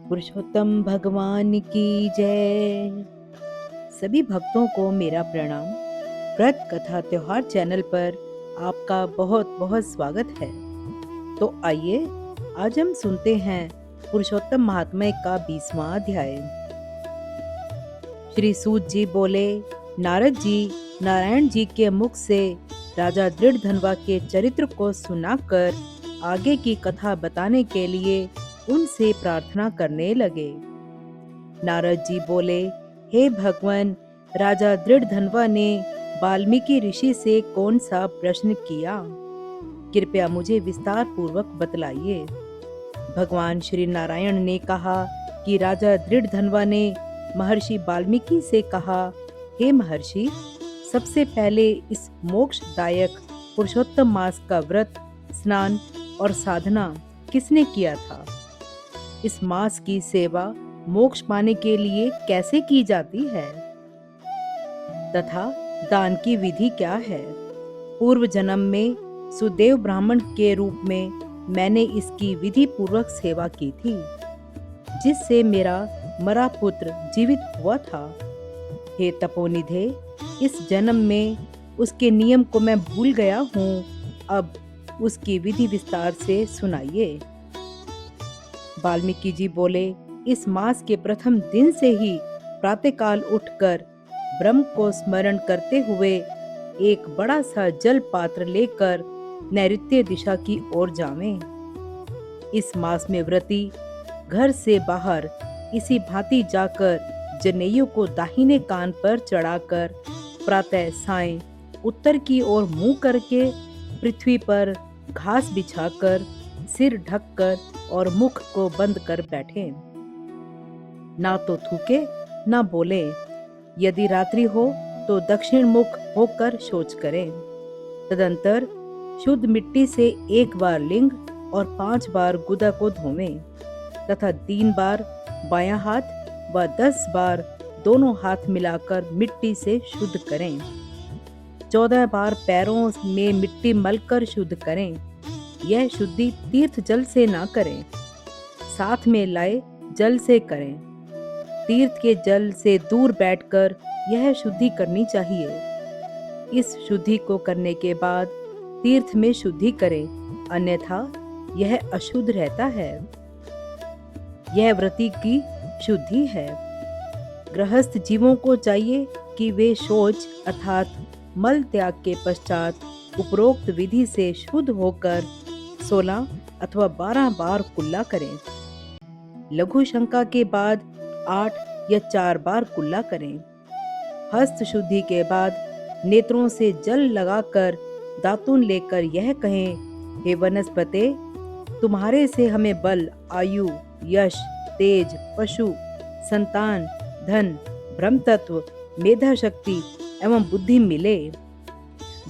पुरुषोत्तम भगवान की जय। सभी भक्तों को मेरा प्रणाम। व्रत कथा त्योहार चैनल पर आपका बहुत बहुत स्वागत है। तो आइए आज हम सुनते हैं पुरुषोत्तम महात्म्य का 20वां अध्याय। श्री सूत जी बोले, नारद जी नारायण जी के मुख से राजा दृढ़धनवा के चरित्र को सुनाकर आगे की कथा बताने के लिए उनसे प्रार्थना करने लगे। नारद जी बोले, हे भगवान, राजा दृढ़धनवा ने वाल्मीकि ऋषि से कौन सा प्रश्न किया? कृपया मुझे विस्तार पूर्वक बतलाइए। भगवान श्री नारायण ने कहा कि राजा दृढ़धनवा ने महर्षि वाल्मीकि से कहा, हे महर्षि, सबसे पहले इस मोक्षदायक पुरुषोत्तम मास का व्रत, स्नान और साधना किसने किया था? इस मास की सेवा मोक्ष पाने के लिए कैसे की जाती है तथा दान की विधि क्या है? पूर्व जन्म में सुदेव ब्राह्मण के रूप में मैंने इसकी विधि पूर्वक सेवा की थी, जिससे मेरा मरा पुत्र जीवित हुआ था। हे तपोनिधे, इस जन्म में उसके नियम को मैं भूल गया हूँ। अब उसकी विधि विस्तार से सुनाइए। वाल्मीकि जी बोले, इस मास के प्रथम दिन से ही प्रातःकाल उठकर ब्रह्म को स्मरण करते हुए एक बड़ा सा जल पात्र लेकर नैऋत्य दिशा की ओर जावें। इस मास में व्रती घर से बाहर इसी भांति जाकर जनेऊ को दाहिने कान पर चढ़ाकर प्रातः सायं उत्तर की ओर मुंह करके पृथ्वी पर घास बिछाकर सिर ढककर और मुख को बंद कर बैठे। ना तो थूके ना बोले। यदि रात्रि हो तो दक्षिण मुख होकर शौच करें। तदंतर शुद्ध मिट्टी से 1 बार लिंग और 5 बार गुदा को धोवें तथा 3 बार बायां हाथ व 10 बार दोनों हाथ मिलाकर मिट्टी से शुद्ध करें। 14 बार पैरों में मिट्टी मलकर शुद्ध करें। यह शुद्धि तीर्थ जल से ना करें, साथ में लाए जल से करें। तीर्थ के जल से दूर बैठकर यह शुद्धि करनी चाहिए। इस शुद्धि को करने के बाद तीर्थ में शुद्धि करें, अन्यथा यह अशुद्ध रहता है। यह व्रती की शुद्धि है। गृहस्थ जीवों को चाहिए कि वे शौच अर्थात मल त्याग के पश्चात उपरोक्त विधि से शुद्ध होकर 16 अथवा 12 बार कुल्ला करें। लघु शंका के बाद 8 या 4 बार कुल्ला करें। हस्त शुद्धि के बाद नेत्रों से जल लगाकर दातुन लेकर यह कहें, हे वनस्पते, तुम्हारे से हमें बल, आयु, यश, तेज, पशु, संतान, धन, ब्रह्म तत्व, मेधा शक्ति एवं बुद्धि मिले।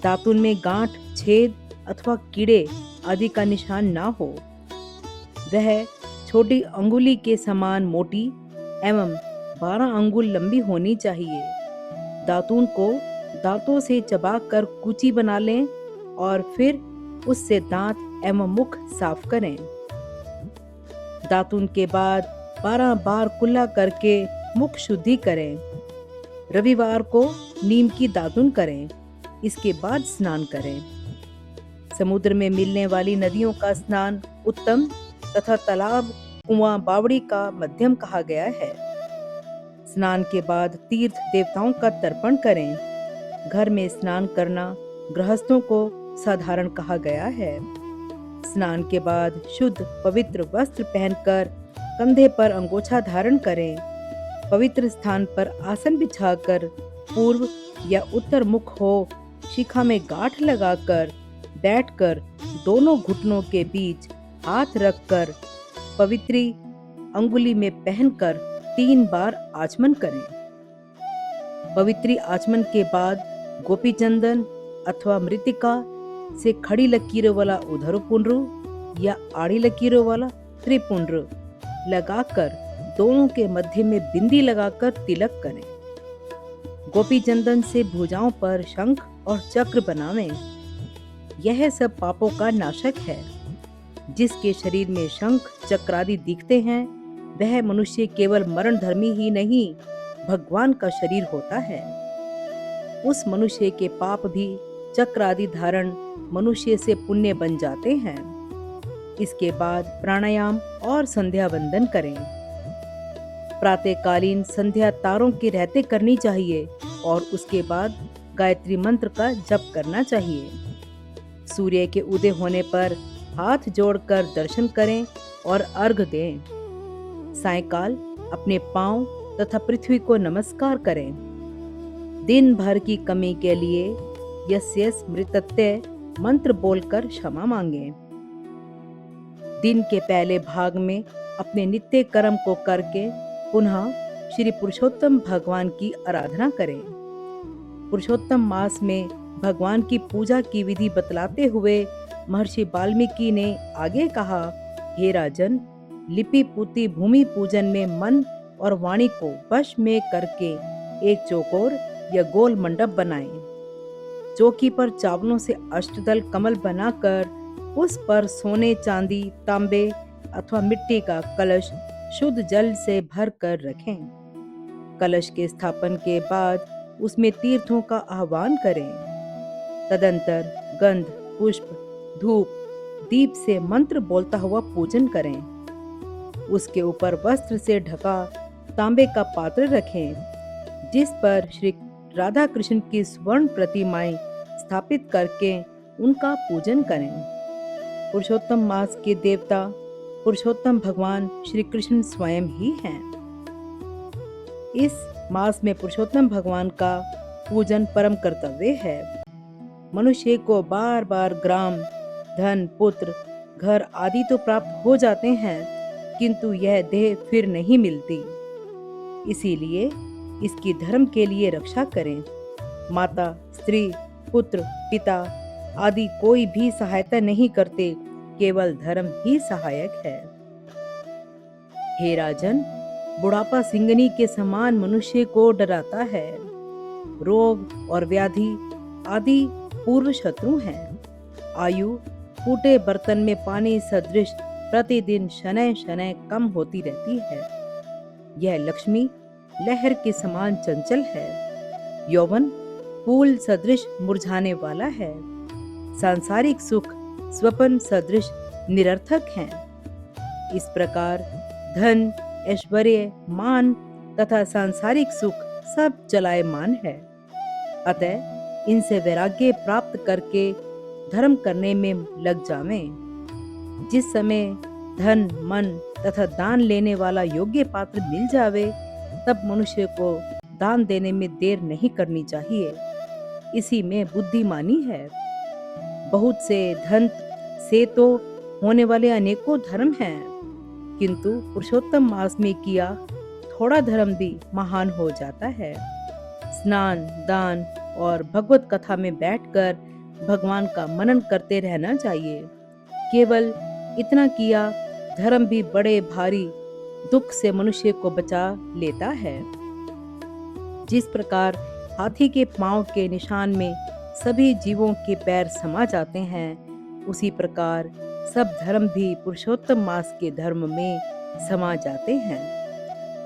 दातुन में गांठ, छेद अथवा कीड़े आदि का निशान ना हो। वह छोटी अंगुली के समान मोटी एवं 12 अंगुल लंबी होनी चाहिए। दातून को दांतों से चबाकर कूची बना लें और फिर उससे दांत एवं मुख साफ करें। दातून के बाद 12 बार कुल्ला करके मुख शुद्धि करें। रविवार को नीम की दातून करें। इसके बाद स्नान करें। समुद्र में मिलने वाली नदियों का स्नान उत्तम तथा तालाब, कुआं, बावड़ी का मध्यम कहा गया है। स्नान के बाद तीर्थ देवताओं का तर्पण करें। घर में स्नान करना गृहस्थों को साधारण कहा गया है। स्नान के बाद शुद्ध पवित्र वस्त्र पहनकर कंधे पर अंगोछा धारण करें। पवित्र स्थान पर आसन बिछाकर पूर्व या उत्तर मुख हो शिखा में गांठ लगाकर बैठकर दोनों घुटनों के बीच हाथ रखकर पवित्री अंगुली में पहनकर 3 बार आचमन करें। पवित्री आचमन के बाद गोपी चंदन अथवा मृतिका से खड़ी लकीरों वाला उधरपुंड्र या आड़ी लकीरों वाला त्रिपुंड्र लगाकर दोनों के मध्य में बिंदी लगाकर तिलक करें। गोपी चंदन से भुजाओं पर शंख और चक्र बनावें। यह सब पापों का नाशक है। जिसके शरीर में शंख चक्र आदि दिखते हैं वह मनुष्य केवल मरण धर्मी ही नहीं, भगवान का शरीर होता है। उस मनुष्य के पाप भी चक्र आदि धारण मनुष्य से पुण्य बन जाते हैं। इसके बाद प्राणायाम और संध्या वंदन करें। प्रातःकालीन संध्या तारों के रहते करनी चाहिए और उसके बाद गायत्री मंत्र का जप करना चाहिए। सूर्य के उदय होने पर हाथ जोड़कर दर्शन करें और अर्घ दें। सायंकाल अपने पांव तथा पृथ्वी को नमस्कार करें। दिन भर की कमी के लिए यस्य स्मृतत्य मंत्र बोलकर क्षमा मांगें। दिन के पहले भाग में अपने नित्य कर्म को करके पुनः श्री पुरुषोत्तम भगवान की आराधना करें। पुरुषोत्तम मास में भगवान की पूजा की विधि बतलाते हुए महर्षि वाल्मीकि ने आगे कहा, हे राजन, लिपि पुती भूमि पूजन में मन और वाणी को वश में करके एक चौकोर या गोल मंडप बनाएं। चौकी पर चावलों से अष्टदल कमल बनाकर उस पर सोने, चांदी, तांबे अथवा मिट्टी का कलश शुद्ध जल से भर कर रखें। कलश के स्थापन के बाद उसमें तीर्थों का आह्वान करें। तदंतर गंध, पुष्प, धूप, दीप से मंत्र बोलता हुआ पूजन करें। उसके ऊपर वस्त्र से ढका तांबे का पात्र रखें, जिस पर श्री राधा कृष्ण की स्वर्ण प्रतिमाएं स्थापित करके उनका पूजन करें। पुरुषोत्तम मास के देवता पुरुषोत्तम भगवान श्री कृष्ण स्वयं ही हैं। इस मास में पुरुषोत्तम भगवान का पूजन परम कर्तव्य है। मनुष्य को बार बार ग्राम, धन, पुत्र, घर आदि तो प्राप्त हो जाते हैं, किंतु यह देह फिर नहीं मिलती। इसीलिए इसकी धर्म के लिए रक्षा करें। माता, स्त्री, पुत्र, पिता आदि कोई भी सहायता नहीं करते, केवल धर्म ही सहायक है। हे राजन, बुढ़ापा सिंगनी के समान मनुष्य को डराता है। रोग और व्याधि आदि पूर्व शत्रु हैं। आयु फूटे बर्तन में पानी सदृश प्रतिदिन शनय शनय कम होती रहती है। यह लक्ष्मी लहर के समान चंचल है। यौवन फूल सदृश मुरझाने वाला है। सांसारिक सुख स्वपन सदृश निरर्थक हैं। इस प्रकार धन, ऐश्वर्य, मान तथा सांसारिक सुख सब चलायमान है। अतः इनसे वैराग्य प्राप्त करके धर्म करने में लग जावें। जिस समय धन, मन तथा दान लेने वाला योग्य पात्र मिल जावे, तब मनुष्य को दान देने में देर नहीं करनी चाहिए। इसी में बुद्धिमानी है। बहुत से धन से तो होने वाले अनेकों धर्म हैं, किंतु पुरुषोत्तम मास में किया थोड़ा धर्म भी महान हो जाता है। स्नान, दान और भगवत कथा में बैठकर भगवान का मनन करते रहना चाहिए। केवल इतना किया धर्म भी बड़े भारी दुख से मनुष्य को बचा लेता है। जिस प्रकार हाथी के पांव के निशान में सभी जीवों के पैर समा जाते हैं, उसी प्रकार सब धर्म भी पुरुषोत्तम मास के धर्म में समा जाते हैं।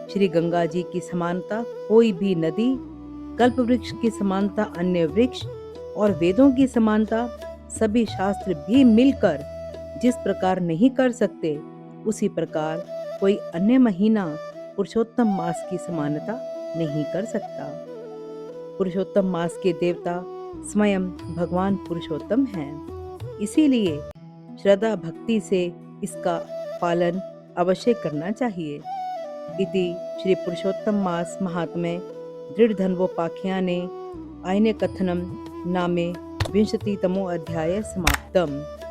श्री गंगा जी की समानता कोई भी नदी, कल्प वृक्ष की समानता अन्य वृक्ष और वेदों की समानता सभी शास्त्र भी मिलकर जिस प्रकार नहीं कर सकते, उसी प्रकार कोई अन्य महीना पुरुषोत्तम मास की समानता नहीं कर सकता। पुरुषोत्तम मास के देवता स्वयं भगवान पुरुषोत्तम हैं। इसीलिए श्रद्धा भक्ति से इसका पालन अवश्य करना चाहिए। इति श्री पुरुषोत्तम मास महात्म्य दृढ़धन्वोपाख्याने आयने कथनम नामे 20तमो अध्याय समाप्तम्।